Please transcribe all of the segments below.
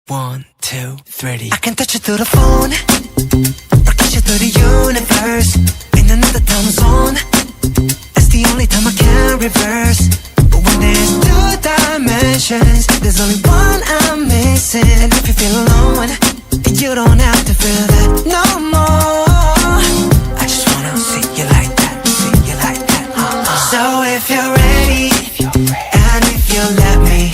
1, 2, 3. I can touch you through the phone, or kiss you through the universe. In another time zone, that's the only time I can reverse. But when there's 2 dimensions, there's only one I'm missing. And if you feel alone, you don't have to feel that no more. I just wanna see you like that, see you like that. So if you're ready, and if you let me,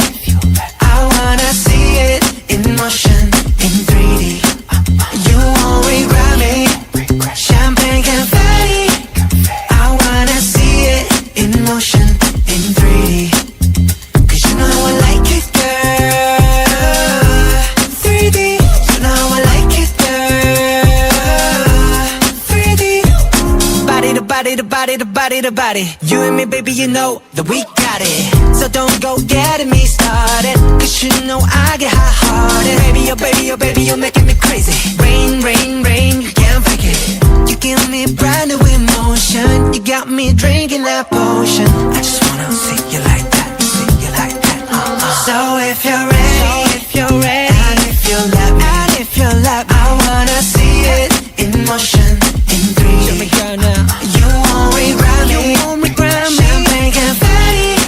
I wanna see it in motion, in 3D. You won't regret me. Champagne confetti. I wanna see it in motion, in 3D. Cause you know I like it, girl. 3D. You know I like it, girl. 3D. Body to body to body to body to body. You and me, baby, you know that we got it. So don't go getting me started, cause you know I get hot-hearted. Baby, oh baby, oh baby, you're making me crazy. Rain, rain, rain, you can't fake it. You give me brand new emotion. You got me drinking that potion. I just wanna see you like that, see you like that. So if you're ready, and if you let me, I wanna see it in motion, in 3D. Show me, girl, now. You won't regret me. Champagne confetti.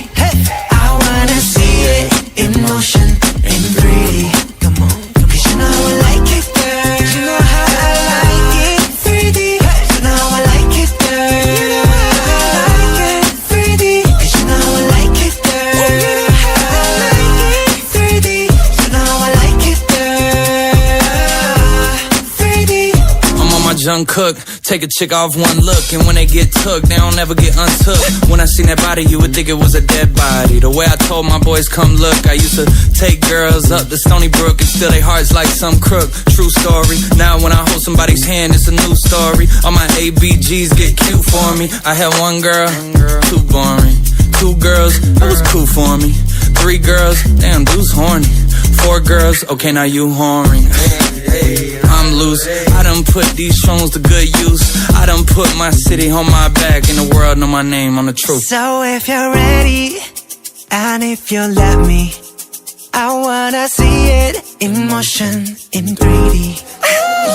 I wanna see it in motion, in 3D. Come on, cause you know I like it, girl. You know how I like it, 3D. You know I like it, girl. You know how I like it, 3D. Cause you know I like it, girl. You know how I like it, 3D. You know I like it, girl. 3D. I'm on my Jungkook, take a chick off one look, and when they get took, they don't ever get untook. When I seen that body, you would think it was a dead body. The way I told my boys come look, I used to take girls up the Stony Brook and steal their hearts like some crook. True story. Now when I hold somebody's hand, it's a new story. All my ABGs get cute for me. I had 1 girl, too boring. 2 girls, that was cool for me. 3 girls, damn, dude's horny. 4 girls, okay, now you whoring. I'm loose. I done put these songs to good use. I done put my city on my back, and the world know my name on the truth. So if you're ready, and if you let me, I wanna see it in motion, in 3D.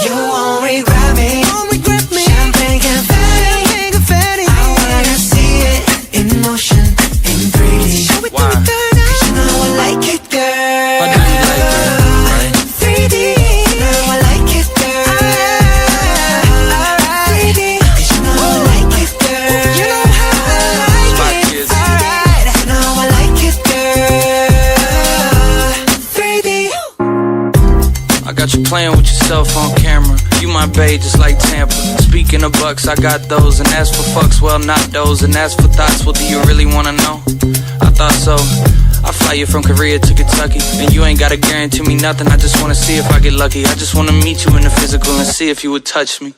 You won't regret me. Champagne confetti. I wanna see it in motion, in 3D. Why? Cause you know I like it, girl. I know you like it, right? 3D. You know I like it, girl. 3D. Cause you know I like it, girl. You know how I like it. Alright. You know I like it, girl. 3D. I got you playing with yourself on camera. You my babe just like Tampa. Speaking of bucks, I got those. And as for fucks, well, not those. And as for thoughts, well, do you really wanna know? I thought so. I fly you from Korea to Kentucky, and you ain't gotta guarantee me nothing. I just wanna see if I get lucky. I just wanna meet you in the physical and see if you would touch me.